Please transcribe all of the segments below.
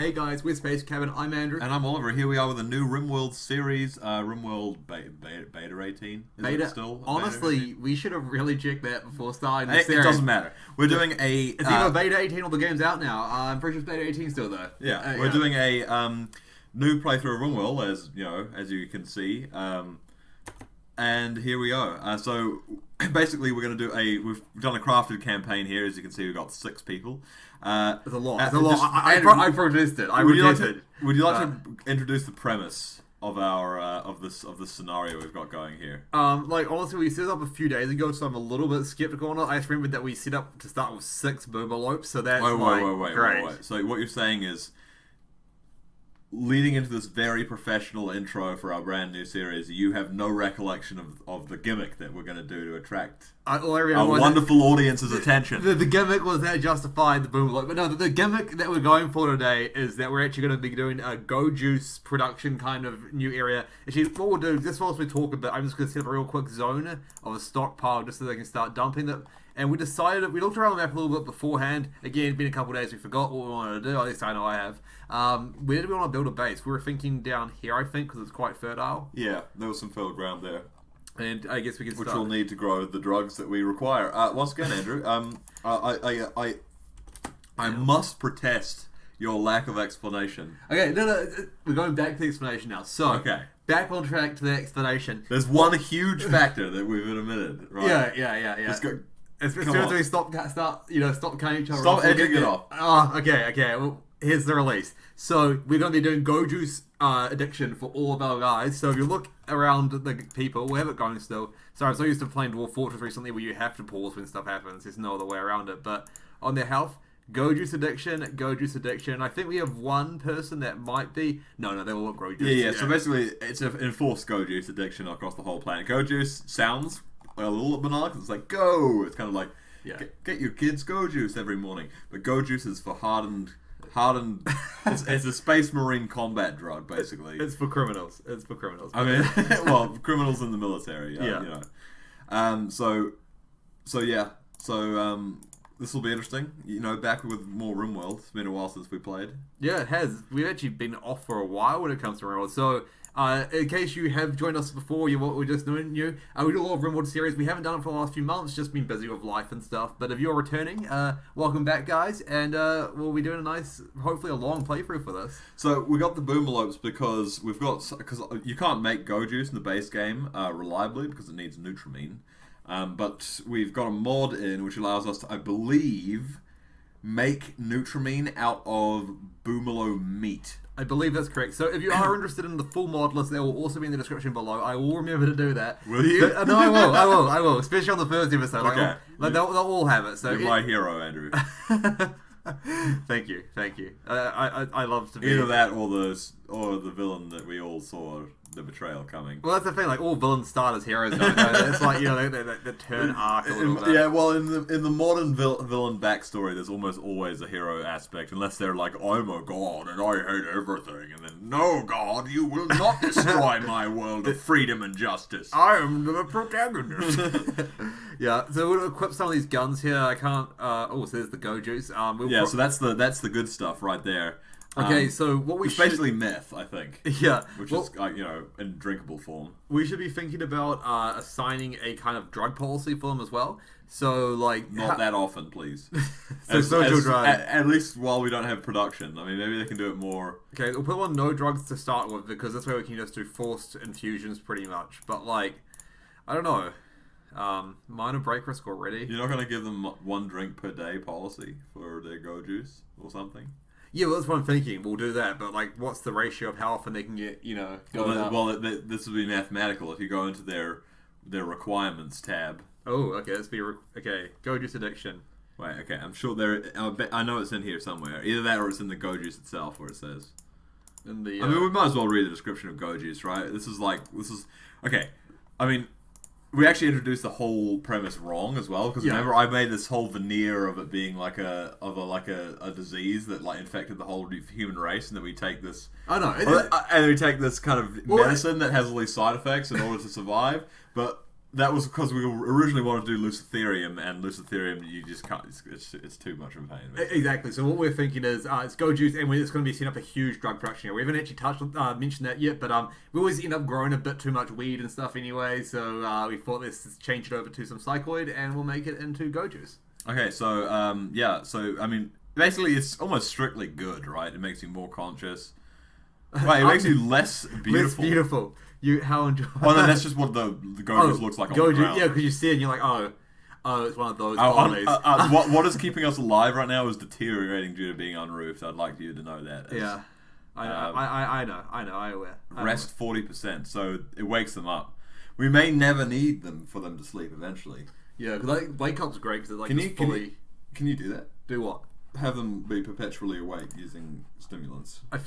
Hey guys, we're Space Cabin. I'm Andrew. And I'm Oliver. Here we are with a new RimWorld series, RimWorld Beta 18. Is Beta. it still Honestly, Beta 18? we should have really checked that before starting the It series. doesn't matter. We're doing a... It's either Beta 18 or the game's out now. I'm pretty sure it's Beta 18 still though. Yeah, we're doing a new playthrough of RimWorld, as you can see. And here we go. So basically, we're going to do we've done a crafted campaign here. As you can see, we've got 6 people. It's a lot. It's a lot. I produced it. Would you like to introduce the premise of our of this scenario we've got going here? Honestly, we set it up a few days ago, so I'm a little bit skeptical on it. I just remembered that we set up to start with 6 boomalopes, so that's wait. So what you're saying is, leading into this very professional intro for our brand new series, you have no recollection of the gimmick that we're going to do to attract our wonderful audience's attention. The gimmick was that justified the boomalope, but no, the gimmick that we're going for today is that we're actually going to be doing a Go Juice production kind of new area. Actually, what we'll do, just whilst we talk about, I'm just going to set up a real quick zone of a stockpile just so they can start dumping them. And we decided, we looked around the map a little bit beforehand. Again, it's been a couple of days, we forgot what we wanted to do. At least I know I have. Where do we want to build a base? We were thinking down here, I think, because it's quite fertile. Yeah, there was some fertile ground there. And I guess we can start. Which will need to grow the drugs that we require. Once again, Andrew, I must protest your lack of explanation. Okay, no, we're going back to the explanation now. So, okay. Back on track to the explanation. There's one huge factor that we've omitted, right? Yeah. Let's go. As soon as we stop cutting each other off. Stop edging it off. Oh, okay. Well, here's the release. So we're going to be doing Go Juice addiction for all of our guys. So if you look around the people, we have it going still. Sorry, I'm so used to playing Dwarf Fortress recently where you have to pause when stuff happens. There's no other way around it. But on their health, Go Juice addiction. I think we have one person that might be... No, they all look Go Juice. Yeah. So basically, it's an enforced Go Juice addiction across the whole planet. Go Juice sounds a little banal because it's like, go! It's kind of like, get your kids Go Juice every morning. But Go Juice is for hardened... it's a space marine combat drug, basically. It's for criminals. I mean, well, criminals in the military. This will be interesting. Back with more RimWorld. It's been a while since we played. Yeah, it has. We've actually been off for a while when it comes to RimWorld. So, in case you have joined us before, we're just doing new. We do a lot of RimWorld series. We haven't done it for the last few months, just been busy with life and stuff. But if you're returning, welcome back, guys. And we'll be doing a nice, hopefully a long playthrough for this. So, we got the boomalopes because you can't make Go Juice in the base game reliably because it needs Nutramine. But we've got a mod in which allows us to, I believe, make Nutramine out of boomalo meat. I believe that's correct. So if you are interested in the full mod list, there will also be in the description below. I will remember to do that. Will you? No, I will. Especially on the first episode. Okay. They'll all have it. So you're my hero, Andrew. Thank you. I love to be... Either that or the villain that we all saw the betrayal coming. Well, that's the thing. Like all villains start as heroes. Don't they? It's like the turn arc a little bit. Yeah, well, in the modern villain backstory, there's almost always a hero aspect, unless they're like, I'm a god and I hate everything, and then, no god, you will not destroy my world of freedom and justice. I am the protagonist. Yeah, so we'll equip some of these guns here. I can't. So there's the Go Juice. So that's the good stuff right there. Okay, so what we should... basically meth, I think. Yeah. Which is, in drinkable form. We should be thinking about assigning a kind of drug policy for them as well. So, like... Not that often, please. Social drugs. At least while we don't have production. I mean, maybe they can do it more... Okay, we'll put on no drugs to start with, because this way we can just do forced infusions pretty much. But, like, I don't know. Minor break risk already. You're not going to give them 1 drink per day policy for their Go Juice or something? Yeah, well, that's what I'm thinking. We'll do that, but like, what's the ratio of how often they can get, this would be mathematical if you go into their requirements tab. Oh, okay. Okay. Go Juice addiction. Wait, okay. I'm sure I know it's in here somewhere. Either that or it's in the Go Juice itself, where it says. I mean, we might as well read the description of Go Juice, right? This is okay. I mean, we actually introduced the whole premise wrong as well, because remember I made this whole veneer of it being like a disease that like infected the whole human race, and that we take this. I know, and we take this kind of medicine that has all these side effects in order to survive. But that was because we originally wanted to do Luciferium, and Luciferium you just can't. It's too much of a pain. Basically. Exactly. So what we're thinking is it's Go Juice, and it's going to be setting up a huge drug production here. We haven't actually mentioned that yet, but we always end up growing a bit too much weed and stuff anyway. So we thought let's change it over to some Psychoid, and we'll make it into Go Juice. Okay, so yeah, so I mean, basically it's almost strictly good, right? It makes you more conscious. Right, it makes you less beautiful. Less beautiful. How enjoy? Oh, no, that's just what the Go-Juice looks like on the ground. Yeah, because you see it and you're like, oh, it's one of those. What is keeping us alive right now is deteriorating due to being unroofed. I'd like you to know that. Yeah, I know, I aware. Rest 40%, so it wakes them up. We may never need them for them to sleep eventually. Yeah, because wake up's great because can you do that? Do what? Have them be perpetually awake using stimulants. I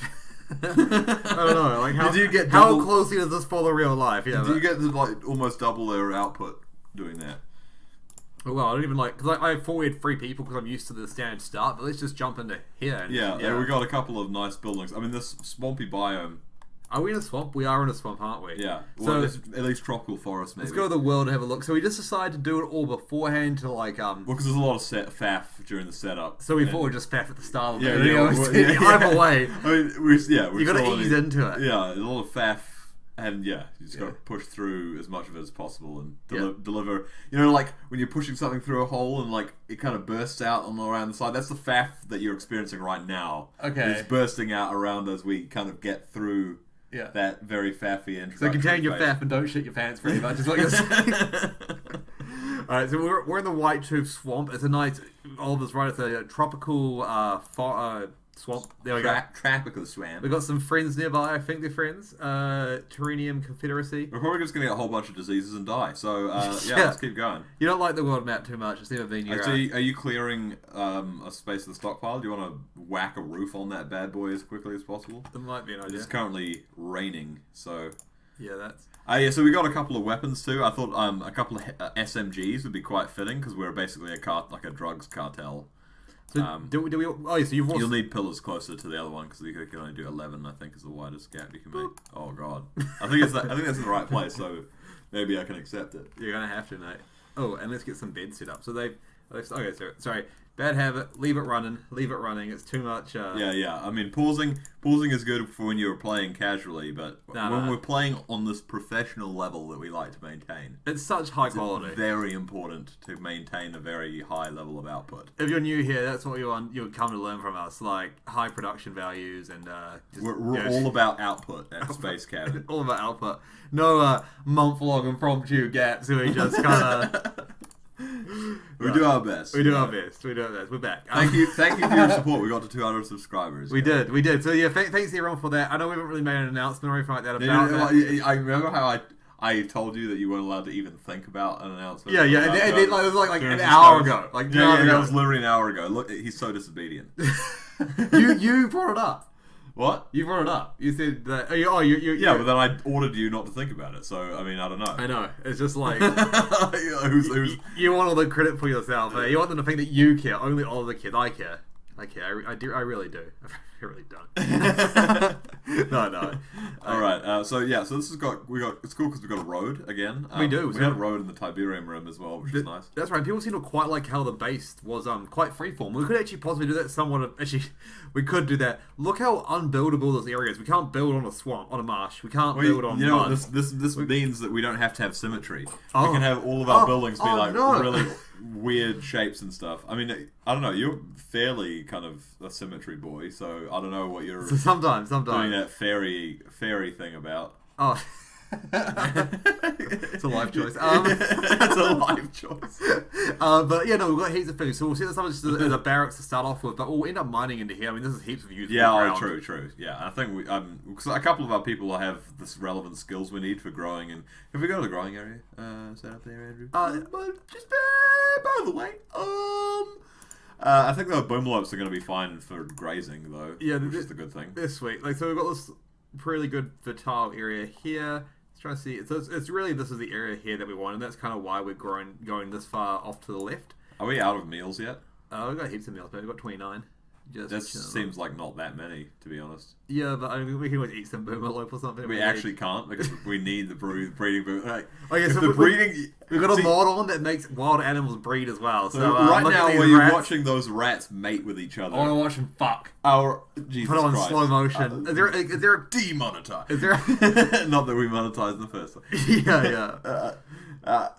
don't know. Like how how closely does this follow real life? Yeah. Do you get to like almost double their output doing that? Well, I don't even because I thought we had 3 people because I'm used to the standard start. But let's just jump into here. Yeah, we got a couple of nice buildings. I mean, this swampy biome. Are we in a swamp? We are in a swamp, aren't we? Yeah. Well, so at least tropical forest, maybe. Let's go to the world and have a look. So we just decided to do it all beforehand to Well, because there's a lot of faff during the setup. So we thought we'd just faff at the start of it. Either way. I mean, you got to ease into it. Yeah, a lot of faff. And you just got to push through as much of it as possible and deliver. You know, like when you're pushing something through a hole and like it kind of bursts out on around the side. That's the faff that you're experiencing right now. Okay, it's bursting out around as we kind of get through. Yeah. That very faffy introduction. So contain your faff and don't shit your pants pretty much is what you're saying. Alright, so we're in the White Tooth Swamp. It's a nice, all of us right, it's a tropical swamp. There we go. Tropical swamp. We've got some friends nearby, I think they're friends. Terrenium Confederacy. We're probably just going to get a whole bunch of diseases and die. So, let's keep going. You don't like the world map too much. It's never been your... Are you clearing a space of the stockpile? Do you want to whack a roof on that bad boy as quickly as possible? That might be an idea. It's currently raining, so... Yeah, that's... so we got a couple of weapons too. I thought a couple of SMGs would be quite fitting because we're basically a drugs cartel. So do we? Oh, so you'll need pillars closer to the other one because you can only do 11. I think is the widest gap you can make. Oh god, I think that's in the right place. So maybe I can accept it. You're gonna have to, mate. Oh, and let's get some beds set up. So they've okay. Sorry. Bad habit. Leave it running. It's too much. Yeah. I mean, pausing is good for when you're playing casually, but when we're playing on this professional level that we like to maintain, it's such high quality. It's very important to maintain a very high level of output. If you're new here, that's what you'll come to learn from us, like high production values and. We're all about output at Space Cabin. All about output. No month-long impromptu gaps where we just kind of. We do our best. We do our best. We're back. Thank you for your support. We got to 200 subscribers. We did. So yeah, thanks everyone for that. I know we haven't really made an announcement or anything like that about that. I remember how I told you that you weren't allowed to even think about an announcement. Yeah. And it was like an hour ago. That was literally an hour ago. Look, he's so disobedient. You brought it up. What? You brought it up. You said that. Yeah, but then I ordered you not to think about it. So I mean, I don't know. I know. It's just like who's you want all the credit for yourself. You want them to think that you care. Only all the kids. I care. I really do. I really don't. No. All right. So this has got. It's cool because we got a road again. We do. We had a road in the Tiberium room as well, which is nice. That's right. People seem to quite like how the base was quite freeform. We could actually possibly do that somewhat. We could do that. Look how unbuildable this area is. We can't build on a swamp, on a marsh. We can't build on. You know what? This means that we don't have to have symmetry. We can have all of our buildings be really weird shapes and stuff. I mean, I don't know. You're fairly kind of a symmetry boy, so I don't know what you're sometimes doing that fairy thing about. Oh. It's a life choice. It's a life choice. But yeah, no, we've got heaps of food, so we'll see this as a barracks to start off with. But we'll end up mining into here. I mean, this is heaps of useful ground. True. Yeah, I think because a couple of our people have this relevant skills we need for growing. And have we got a growing area set up there, Andrew? But just by the way, I think the boomlopes are going to be fine for grazing though. Yeah, which is the good thing. They're sweet. So we've got this pretty good fertile area here. Trying to see. So it's really this is the area here that we want, and that's kind of why we're going this far off to the left. Are we out of meals yet? We've got heaps of meals, but we've got 29. That seems like not that many, to be honest. Yeah, but I mean, we can always eat some boomerlope or something. We actually can't because we need the breeding boomer. Like, okay, so we've got a mod on that makes wild animals breed as well. So right now, when you're watching those rats mate with each other, I want to watch them fuck. Jesus Put on Christ. slow motion. Is there demonetized? Is there? Not that we monetized the first one. Yeah.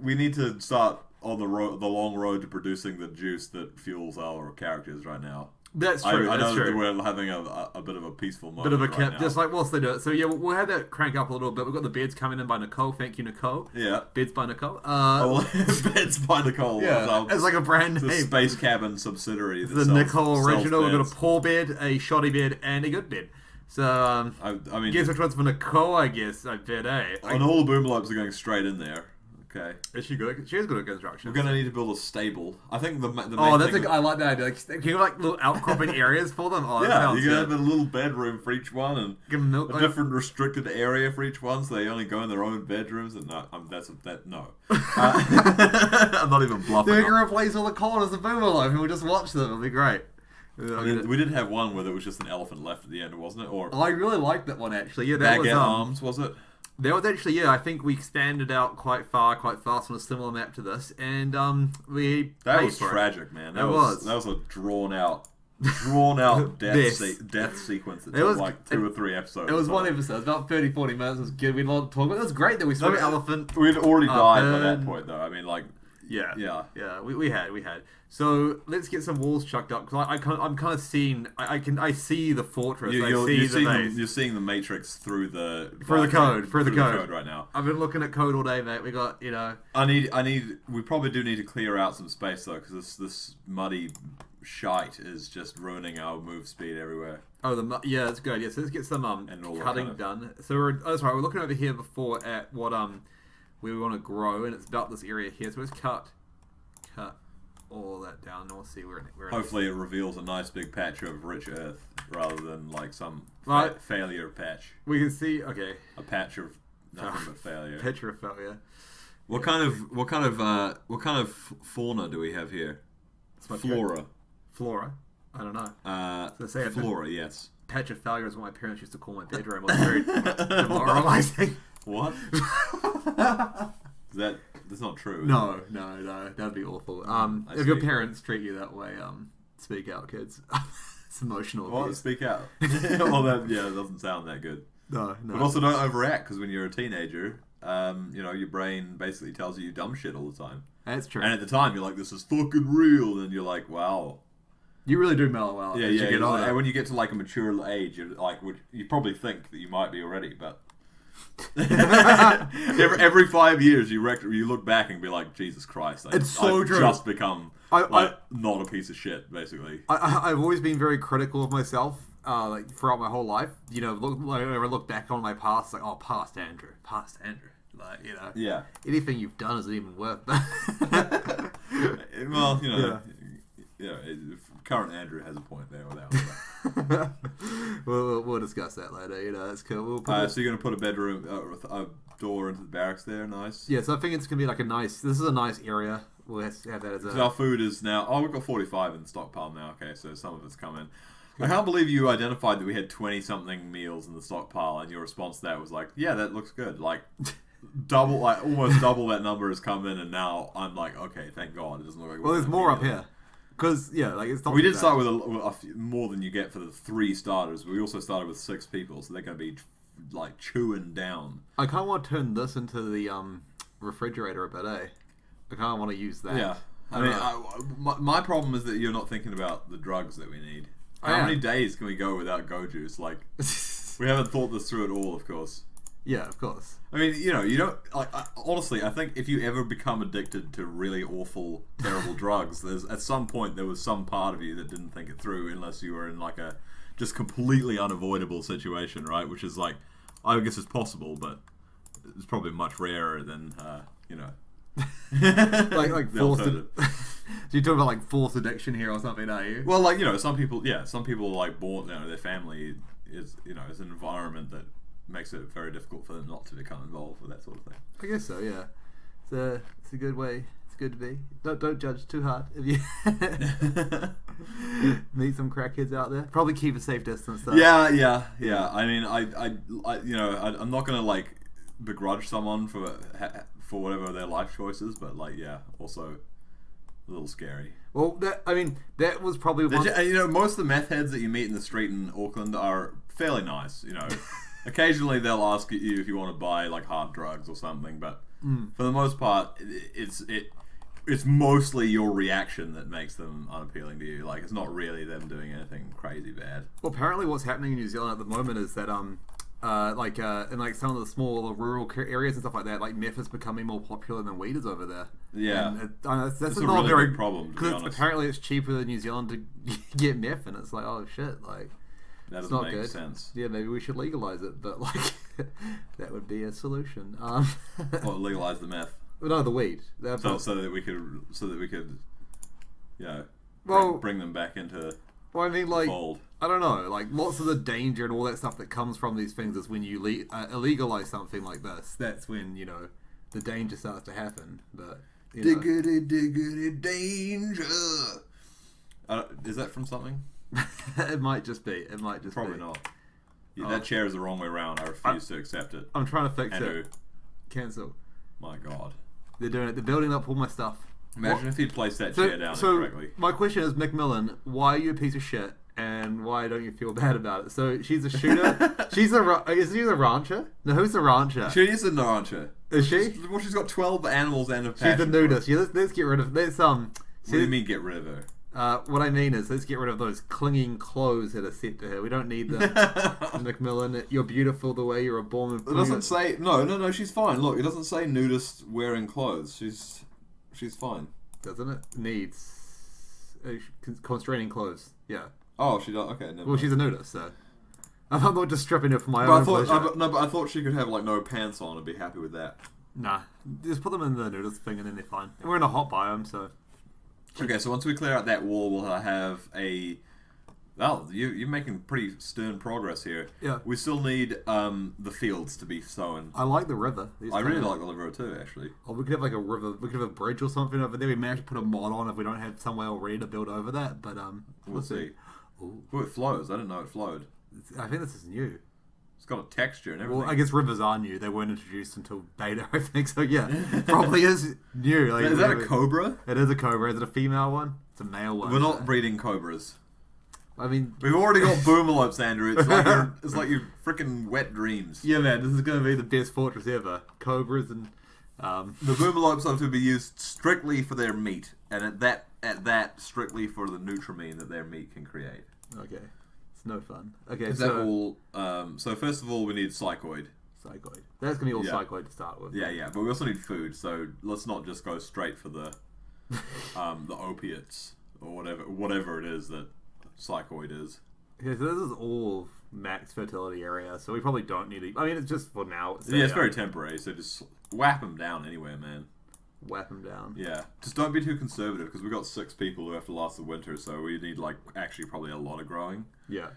We need to start on the long road to producing the juice that fuels our characters right now. That's true. I that's know true. that we're having a bit of a peaceful moment. Bit of a right cap, just like whilst they do it. So yeah, we'll have that crank up a little bit. We've got the beds coming in by Nicole. Thank you, Nicole. Yeah. Beds by Nicole. Beds by Nicole. Yeah, it's like a brand name. The Space Cabin subsidiary. The Nicole original. We've got a poor bed, a shoddy bed, and a good bed. So I mean, guess which one's for Nicole? I guess I bet. And all the boomlopes are going straight in there. Okay. Is she good? She is good at construction. We're gonna need to build a stable. I think the main I like that idea. Like, can you have like little outcropping areas for them? Oh, yeah, you can have a little bedroom for each one and give them milk, a different restricted area for each one, so they only go in their own bedrooms. And no, no. I'm not even bluffing. They're gonna replace all the corners of Boomerloaf, and we'll just watch them. It'll be great. I mean, we did have one where there was just an elephant left at the end, wasn't it? Or I really liked that one actually. Yeah, that Baguette was Arms, was it? That was actually, yeah, I think we expanded out quite fast on a similar map to this, and that was tragic, man. That was a drawn out death sequence that took like 2 or 3 episodes. It was one episode, about 30-40 minutes. It was good. We had a lot to talk about. It was great that we saw an elephant. We'd already died by that point, though. I mean, like, yeah. We had. So let's get some walls chucked up because I'm kind of seeing. I see the fortress. You're seeing the matrix through the code right now. I've been looking at code all day, mate. We got We probably do need to clear out some space though, because this muddy shite is just ruining our move speed everywhere. Oh, yeah, that's good. Yeah, so let's get some cutting done. So that's right. We're looking over here before at what we want to grow, and it's about this area here. So let's cut all that down, and we'll see where. Hopefully, it reveals a nice big patch of rich earth rather than like some failure patch. We can see a patch of nothing but failure. Patch of failure. What kind of fauna do we have here? Flora. Flora. I don't know. Flora. Yes. Patch of failure is what my parents used to call my bedroom. It was very demoralizing. What? That's not true. No, that'd be awful. If your parents treat you that way, speak out, kids. It's emotional. What? Speak out. Well, that doesn't sound that good. No. But also don't overact, because when you're a teenager, your brain basically tells you dumb shit all the time. That's true. And at the time, you're like, "This is fucking real," and you're like, "Wow." You really do mellow out. Yeah. And when you get to like a mature age, you're like, you probably think that you might be already, but. every 5 years you look back and be like, Jesus Christ, I've just become not a piece of shit, basically. I've always been very critical of myself throughout my whole life. Whenever I look back on my past, like, oh, past Andrew, like, yeah, anything you've done isn't even worth well, current Andrew has a point there without that. We'll discuss that later. That's cool. So you're gonna put a bedroom, a door into the barracks there. Nice. Yeah, so I think it's gonna be like this is a nice area. We'll have that as a. So our food is now. Oh, we've got 45 in the stockpile now. Okay, so some of it's coming. I can't believe you identified that we had 20-something meals in the stockpile, and your response to that was like, "Yeah, that looks good." Like. Almost double that number has come in, and now I'm like, okay, thank God, it doesn't look like. Well, there's more up here, because it's not. We did start with a few, more than you get for the 3 starters. We also started with 6 people, so they're going to be like chewing down. I kind of want to turn this into the refrigerator a bit, eh? I kind of want to use that. Yeah, I mean, my problem is that you're not thinking about the drugs that we need. How many days can we go without go juice? Like, we haven't thought this through at all, of course. Yeah, of course. I mean, you don't like. Honestly, I think if you ever become addicted to really awful, terrible drugs, at some point there was some part of you that didn't think it through, unless you were in like a just completely unavoidable situation, right? Which is like, I guess it's possible, but it's probably much rarer than like forced. So you're talking about like forced addiction here or something, are you? Well, like some people like born, their family is is an environment that makes it very difficult for them not to become involved with that sort of thing. I guess so, yeah. It's a good way. It's It's good to be. Don't judge too hard. If you meet some crackheads out there, probably keep a safe distance though. Yeah. I mean, I'm not gonna like begrudge someone for whatever their life choices, but like, yeah, also a little scary. Well, that was probably one. Most of the meth heads that you meet in the street in Auckland are fairly nice. Occasionally they'll ask you if you want to buy like hard drugs or something, but for the most part, it's mostly your reaction that makes them unappealing to you. Like, it's not really them doing anything crazy bad. Well, apparently, what's happening in New Zealand at the moment is that in like some of the small rural areas and stuff like that, like meth is becoming more popular than weed is over there. Yeah, that's a not really very big problem. Because apparently it's cheaper than New Zealand to get meth, and it's like, oh shit, like that it's doesn't not make good. sense. Yeah, maybe we should legalize it, but like that would be a solution. Well, legalize the meth. No, the weed. So that we could, bring them back into. Well, I mean, like, fold. I don't know, like, lots of the danger and all that stuff that comes from these things is when you illegalize something like this. That's when, the danger starts to happen. But, diggity danger. Is that from something? It might just be. Probably not. Yeah, that chair is the wrong way around. I refuse to accept it. I'm trying to fix Andrew. it. Cancel. My God. They're doing it. They're building up all my stuff. Imagine if he'd placed that chair down incorrectly. My question is, Macmillan, why are you a piece of shit? And why don't you feel bad about it? So she's a shooter. Is she the rancher? No, who's the rancher? She is the rancher. Is she? Well, she's got 12 animals and a passion. She's a nudist. Yeah, let's get rid of. What do you mean get rid of her? What I mean is, let's get rid of those clinging clothes that are set to her. We don't need them. Macmillan, you're beautiful the way you were born. It doesn't say no. She's fine. Look, it doesn't say nudist wearing clothes. She's fine. Doesn't it? Needs constraining clothes. Yeah. Oh, she does. Okay. Well, she's a nudist, so I'm not just stripping her for my own pleasure. But I thought she could have like no pants on and be happy with that. Nah, just put them in the nudist thing and then they're fine. And we're in a hot biome, so. Okay, so once we clear out that wall, we'll have a. Well, you're making pretty stern progress here. Yeah. We still need the fields to be sown. I like the river. I really like the river too, actually. Oh, we could have like a river. We could have a bridge or something over there. We may have to put a mod on if we don't have somewhere already to build over that. But we'll see. Ooh. Oh, it flows. I didn't know it flowed. I think this is new. It's got a texture and everything. Well, I guess rivers are new. They weren't introduced until beta, I think. So yeah, probably is new. Like, is that a cobra? It is a cobra. Is it a female one? It's a male one. We're not breeding cobras. I mean, we've already got boomalopes, Andrew. It's like your freaking wet dreams. Yeah, man, this is going to be the best fortress ever. Cobras and the boomalopes are to be used strictly for their meat, and at that strictly for the nutrimine that their meat can create. Okay, it's no fun. Okay, is that all? So first of all, we need psychoid. Psychoid. That's gonna be all psychoid to start with. Yeah, but we also need food. So let's not just go straight for the opiates or whatever it is that psychoid is. Yeah, so this is all max fertility area, so we probably don't need to. I mean, it's just for now. It's very temporary, so just whap them down anywhere, man. Whap them down. Yeah, just don't be too conservative because we've got 6 people who have to last the winter, so we need actually probably a lot of growing. Yeah.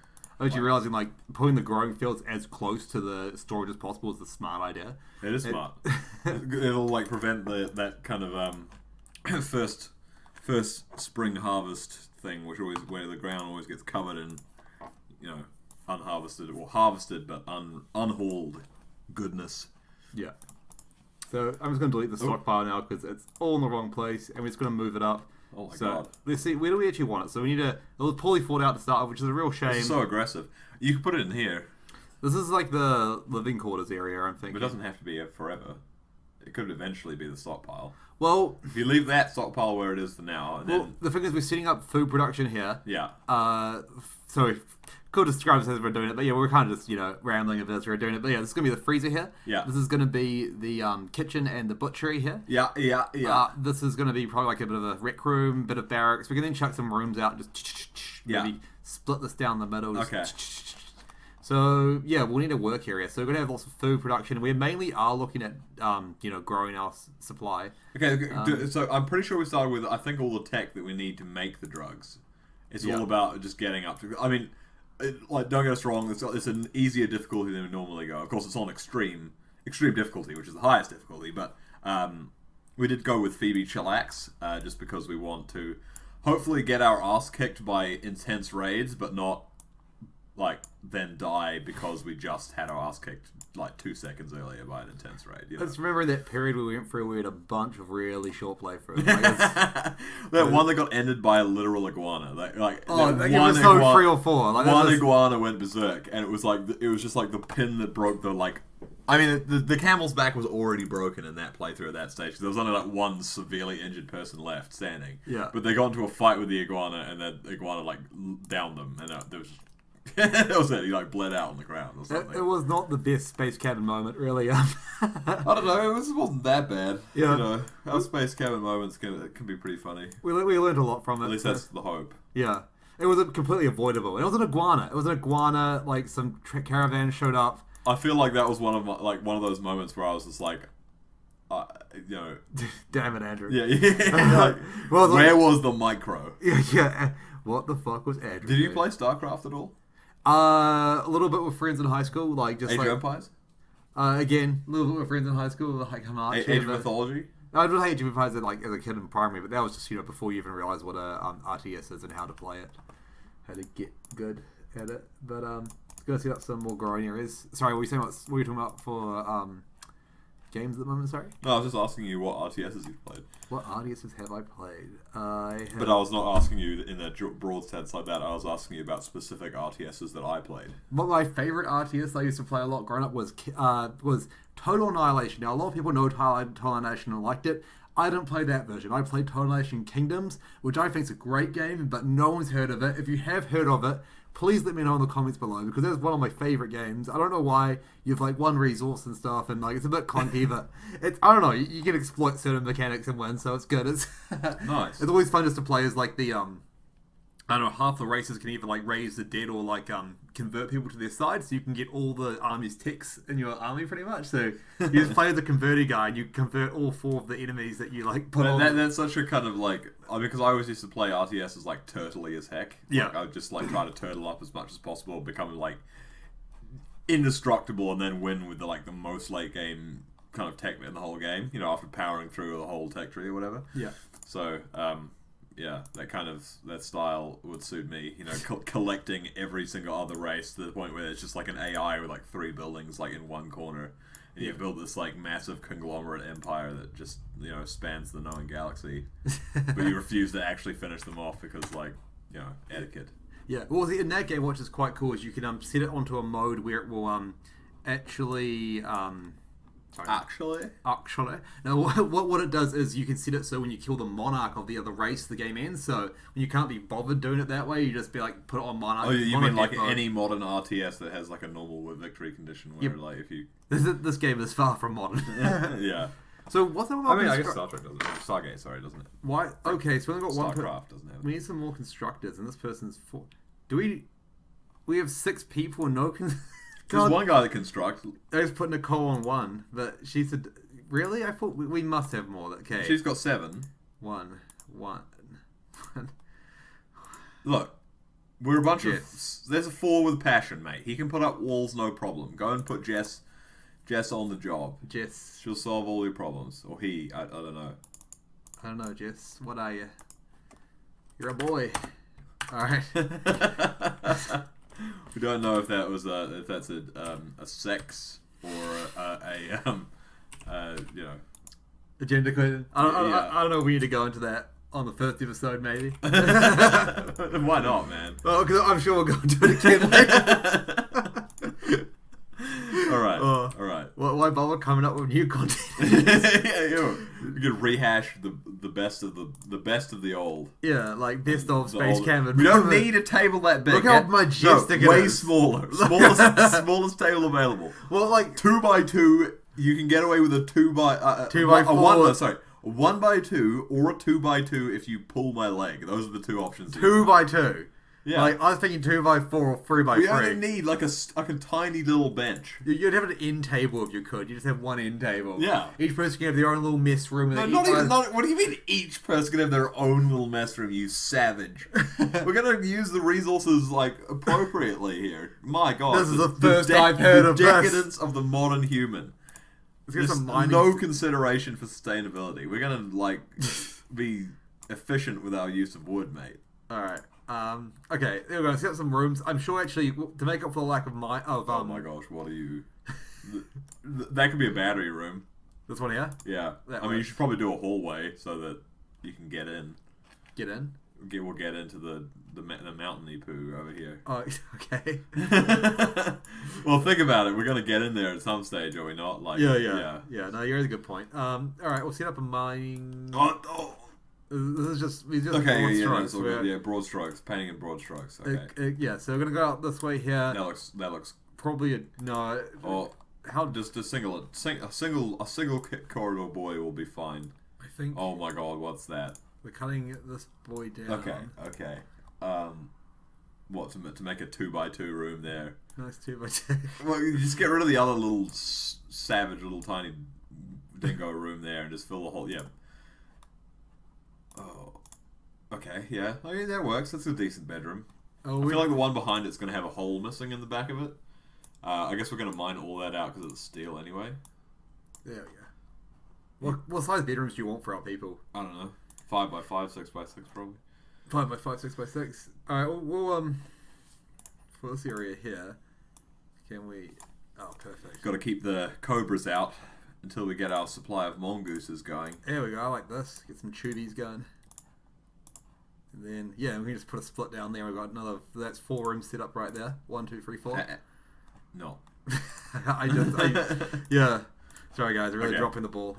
Actually, realizing putting the growing fields as close to the storage as possible is the smart idea. It is smart. It'll prevent that kind of first spring harvest thing, where the ground always gets covered in, unharvested or harvested but unhauled goodness. Yeah. So I'm just going to delete the stockpile now because it's all in the wrong place, and we're just going to move it up. Oh my god. Let's see, where do we actually want it? So we need it was poorly thought out to start with, which is a real shame. It's so aggressive. You can put it in here. This is like the living quarters area, I'm thinking. But it doesn't have to be forever. It could eventually be the stockpile. Well, if you leave that stockpile where it is for now, and then the thing is, we're setting up food production here. Yeah. So could describe this as we're doing it, but yeah, we're kind of just rambling a bit as we're doing it. But yeah, this is gonna be the freezer here. Yeah. This is gonna be the kitchen and the butchery here. Yeah. This is gonna be probably like a bit of a rec room, bit of barracks. We can then chuck some rooms out, and just maybe split this down the middle. Okay. So yeah, we'll need a work area. So we're gonna have lots of food production. We mainly are looking at growing our supply. Okay, so I'm pretty sure we started with I think all the tech that we need to make the drugs. It's all about just getting up to. I mean, don't get us wrong. It's an easier difficulty than we normally go. Of course, it's on extreme difficulty, which is the highest difficulty. But We did go with Phoebe Chillax, just because we want to hopefully get our ass kicked by intense raids, but not like then die because we just had our ass kicked like 2 seconds earlier by an intense raid. You know? Let's remember that period we went through. We had a bunch of really short playthroughs. That one that got ended by a literal iguana. Like episode 3 or 4. Like, one iguana went berserk, and it was just like the pin that broke the like. I mean, the camel's back was already broken in that playthrough at that stage. There was only like one severely injured person left standing. Yeah. But they got into a fight with the iguana, and the iguana like downed them, and there was. That was it. He like bled out on the ground or something. It was not the best space cabin moment, really. I don't know. It wasn't that bad. Yeah. You know, our space cabin moments can be pretty funny. We learned a lot from it. At least that's the hope. Yeah. It was completely avoidable. It was an iguana. Like some caravan showed up. I feel like that was one of those moments where I was just like, you know, damn it, Andrew. Yeah. Like, where was the micro? Yeah. What the fuck was Andrew? Did you play StarCraft at all? A little bit with friends in high school, like just Age of Empires. Again, a little bit with friends in high school, like Hamachi. Age of Mythology. I did Age of Empires as a kid in primary, but that was just before you even realised what a RTS is and how to play it, how to get good at it. But gonna set up some more growing areas. Sorry, what were you talking about for games at the moment? Sorry. No, I was just asking you what RTSs you've played. What RTSs have I played? But I was not asking you in that broad sense like that. I was asking you about specific RTSs that I played. What my favourite RTS I used to play a lot growing up was Total Annihilation. Now, a lot of people know Total Annihilation and liked it. I didn't play that version. I played Total Annihilation Kingdoms, which I think is a great game, but no one's heard of it. If you have heard of it, please let me know in the comments below, because that's one of my favourite games. I don't know why you've like one resource and stuff, and like it's a bit clunky, but I don't know. You can exploit certain mechanics and win, so it's good. It's nice. It's always fun just to play as like the I don't know, half the races can either like raise the dead or like convert people to their side, so you can get all the army's ticks in your army pretty much. So you just play as a converter guy, and you convert all 4 of the enemies that you like put on. That's such a kind of like, because I always used to play RTS as like turtley as heck. Yeah. Like, I would just like try to turtle up as much as possible, become like indestructible, and then win with the most late game kind of tech in the whole game. You know, after powering through the whole tech tree or whatever. Yeah. So. Yeah, that style would suit me. You know, collecting every single other race to the point where it's just like an AI with like 3 buildings like in one corner, and you build this like massive conglomerate empire that just spans the known galaxy, but you refuse to actually finish them off because etiquette. Yeah, well, in that game, which is quite cool, is you can set it onto a mode where it will actually. Actually. Now, what it does is you can set it so when you kill the monarch of the other race, the game ends. So when you can't be bothered doing it that way, you just be like, put it on monarch. Oh, you monarch mean like mode. any modern RTS that has like a normal victory condition where like if you... This game is far from modern. Yeah. So what's that about? I guess Star Trek doesn't. Stargate, sorry, doesn't it? Why? Okay, so we've got one... StarCraft doesn't have it. We need some more constructors, and this person's 4. Do we... We have 6 people and no... There's one guy that constructs. I just put Nicole on 1, but she said... Really? I thought we must have more. Okay. She's got 7. 1. Look, we're a bunch of... There's a 4 with passion, mate. He can put up walls, no problem. Go and put Jess on the job. Jess. She'll solve all your problems. Or he. I don't know. I don't know, Jess. What are you? You're a boy. Alright. We don't know if that was if that's a sex or a gender question. I don't know. We need to go into that on the first episode, maybe. Why not, man? Well, because I'm sure we'll go into it again later. All right. Why bother coming up with new content? You could rehash the best of the old. Yeah, like best of Space Cabin. We don't need a table that big. Look how majestic it way is. smaller. Smallest table available. Well, like 2x2, you can get away with a 2x4. 1x2 or a 2x2 if you pull my leg. Those are the 2 options. 2x2. Yeah. Like, I was thinking 2x4 or 3x3. We only need like a tiny little bench. You'd have an end table if you could. You just have one end table. Yeah. Each person can have their own little mess room. What do you mean each person can have their own little mess room, you savage? We're going to use the resources like appropriately here. My God. This is the first I've heard of the decadence of the modern human. Let's get There's some mining. no consideration for sustainability. We're gonna like be efficient with our use of wood, mate. All right. Okay. There we go. Let's get some rooms. I'm sure actually to make up for the lack of Oh my gosh, what are you? That could be a battery room. This one here. Yeah. That I mean, you works. should probably do a hallway so that you can get in. Get in. We'll get into the mountainy poo over here. Oh, okay. Well, think about it. We're gonna get in there at some stage, are we not? Like, Yeah. No, you're a good point. All right. We'll set up a mining. Oh. This is just we just Okay, broad yeah, strokes. that's all good. Yeah, broad strokes, painting in broad strokes. Okay, Yeah. So we're gonna go out this way here. that looks. Probably no. Oh, How just a single corridor boy will be fine. I think Oh my god, what's that? we're cutting this boy down. Okay. What to make a 2x2 room there? Nice 2x2. Well, you just get rid of the other little savage little tiny dingo room there and just fill the whole. Yeah. Oh. Okay. Yeah. I mean that works. That's a decent bedroom. Oh, I feel like the one behind it's going to have a hole missing in the back of it. I guess we're going to mine all that out because it's steel anyway. There we go. What size bedrooms do you want for our people? I don't know. 5x5, 6x6 probably. 5x5, 6x6. Alright, we'll for this area here, can we... Oh, perfect. Got to keep the cobras out until we get our supply of mongooses going. There we go, I like this. Get some tubies going. And then, yeah, we can just put a split down there. We've got another... That's 4 rooms set up right there. 1, 2, 3, 4. No. Yeah. Sorry guys, I'm really Okay. dropping the ball.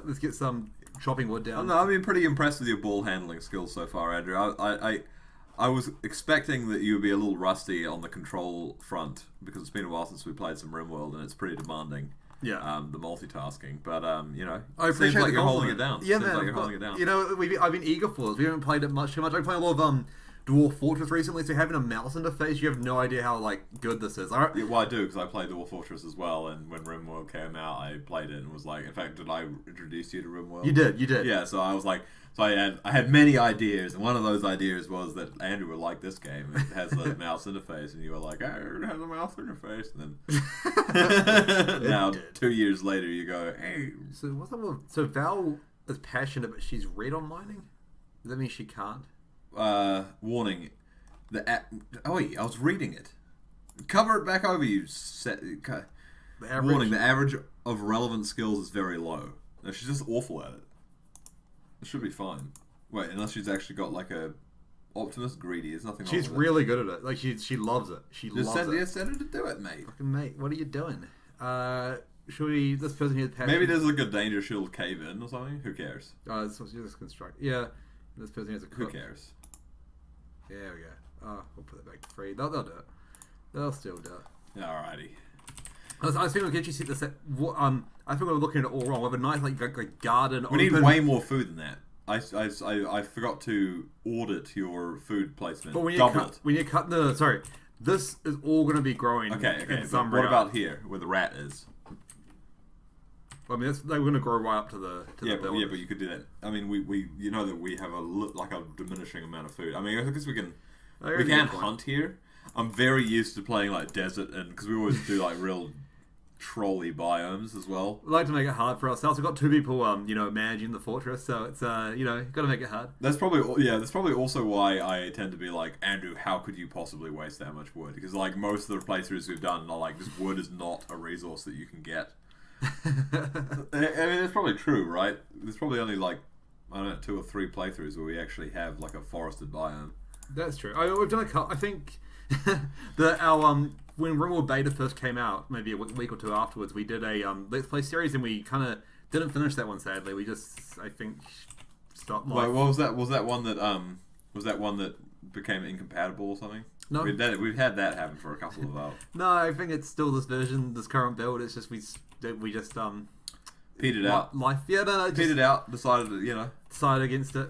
Let's get some chopping wood down. No, I've been pretty impressed with your ball handling skills so far, Andrew. I was expecting that you would be a little rusty on the control front because it's been a while since we played some RimWorld and it's pretty demanding. Yeah. The multitasking, but you know, I it seems appreciate like the you're holding it compliment. down. Yeah, Seems man. like you're holding it down. You know, I've been eager for this. We haven't played it too much. I've been playing a lot of Dwarf Fortress recently, so having a mouse interface, you have no idea how like good this is. Yeah, well, I do because I played Dwarf Fortress as well, and when RimWorld came out, I played it and was like, in fact, did I introduce you to RimWorld? You did. Yeah, so I was like, I had many ideas, and one of those ideas was that Andrew would like this game. It has the mouse interface, and you were like, it has a mouse interface, and then now 2 years later, you go, hey. So what's that? So Val is passionate, but she's red on mining. Does that mean she can't? Warning. I was reading it. Cover it back over, you. Warning, the average of relevant skills is very low. No, she's just awful at it. It should be fine. Wait, unless she's actually got like a Optimus greedy. There's nothing wrong She's with really good at it. Like she loves it. She Just loves it. said her to do it, mate. Fucking mate, what are you doing? Should we? This person here. Maybe there's like a danger shield cave in or something. Who cares? Oh, this was just construct. Yeah, this person has a cook. Who cares? There we go. Oh, we'll put it back to free. They'll do it. They'll still do it. Alrighty. I was thinking we could actually set this. I think we were looking at it all wrong. We have a nice like garden. We need way more food than that. I forgot to audit your food placement. But when you Double it. when you cut the this is all going to be growing. Okay. In some What regard. about here, where the rat is? I mean, they're going to grow right up to the Yeah, building. but you could do that. I mean, we you know that we have a diminishing amount of food. I mean, I guess we can hunt here. I'm very used to playing like desert and because we always do like real trolley biomes as well. We like to make it hard for ourselves. We've got 2 people, managing the fortress, so it's got to make it hard. That's probably also why I tend to be like, Andrew, how could you possibly waste that much wood? Because like most of the playthroughs we've done are like, this wood is not a resource that you can get. I mean, it's probably true, right? There's probably only like, I don't know, 2 or 3 playthroughs where we actually have like a forested biome. That's true. We've done a couple. I think when RimWorld Beta first came out, maybe a week or 2 afterwards, we did a Let's Play series, and we kind of didn't finish that one. Sadly, we just I think stopped. Wait, what was that? Was that one that became incompatible or something? No, we've had that happen for a couple of hours. No, I think it's still this version, this current build. It's just we just petered out. Life, yeah, no, petered out. Decided decide against it.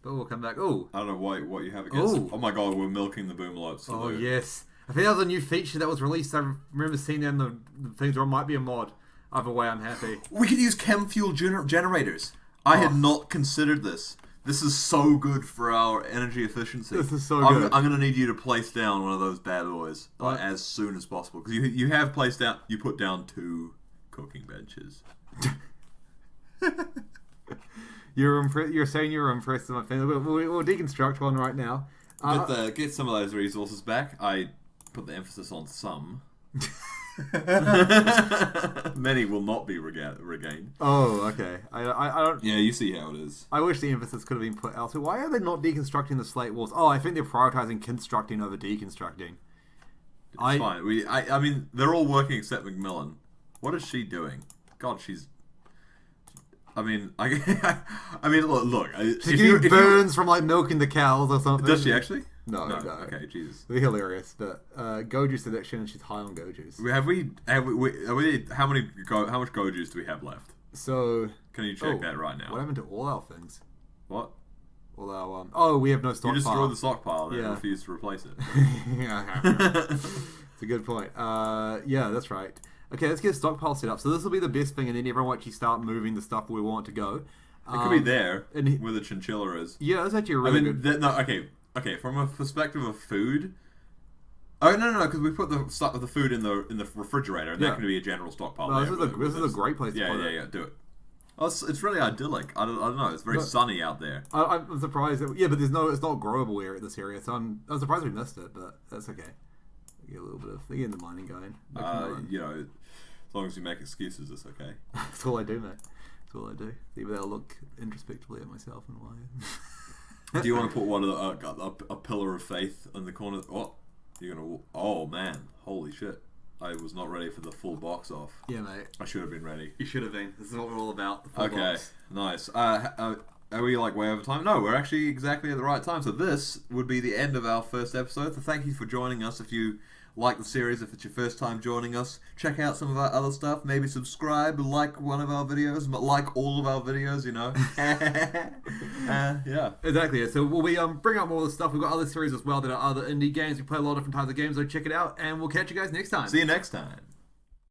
But we'll come back. Oh, I don't know what you have against. Ooh. Oh my god, we're milking the boomlots. Oh yes, I think that was a new feature that was released. I remember seeing that in the things, or it might be a mod. Either way, I'm happy. We could use chem fuel generators. I had not considered this. This is so good for our energy efficiency. This is so good. I'm going to need you to place down one of those bad boys as soon as possible because you have placed down. You put down 2 cooking benches. You're saying you're impressed with my family. We'll deconstruct one right now. Get some of those resources back. I put the emphasis on some. Many will not be regained. Oh, okay. I don't. Yeah, you see how it is. I wish the emphasis could have been put elsewhere. Why are they not deconstructing the slate walls? Oh, I think they're prioritizing constructing over deconstructing. It's fine. I mean, they're all working except Macmillan. What is she doing? God, she's. I mean, look. She getting burns from like milking the cows or something. Does she actually? No. Okay, Jesus. They're hilarious, but go juice addiction, and she's high on go juice. How much go juice do we have left? So can you check that right now? What happened to all our things? What? All our we have no stockpile. You destroyed the stockpile and refused to replace it. It's a good point. Yeah, that's right. Okay, let's get a stockpile set up. So this will be the best thing, and then everyone will actually start moving the stuff we want to go. It could be there where the chinchilla is. Yeah, that's actually really good. Okay, from a perspective of food. Oh no, because we put the food in the refrigerator, and that can be a general stockpile. No, this is a great place to put it. Yeah, do it. Oh, it's really idyllic. I don't know. It's very sunny out there. I'm surprised. But it's not growable area at this area, so I'm surprised we missed it. But that's okay. Get a little bit of the mining going. As long as you make excuses, it's okay. That's all I do, mate. That's all I do. Even I'll look introspectively at myself and why. Do you want to put one of a pillar of faith in the corner? What? You're gonna? Oh man! Holy shit! I was not ready for the full box off. Yeah, mate. I should have been ready. You should have been. This is what we're all about. The full box. Nice. Are we like way over time? No, we're actually exactly at the right time. So this would be the end of our first episode. So thank you for joining us. If you like the series, if it's your first time joining us, check out some of our other stuff. Maybe subscribe, like one of our videos, but like all of our videos, yeah. Exactly. So we'll be bring up more of the stuff. We've got other series as well that are other indie games. We play a lot of different types of games, so check it out, and we'll catch you guys next time. See you next time.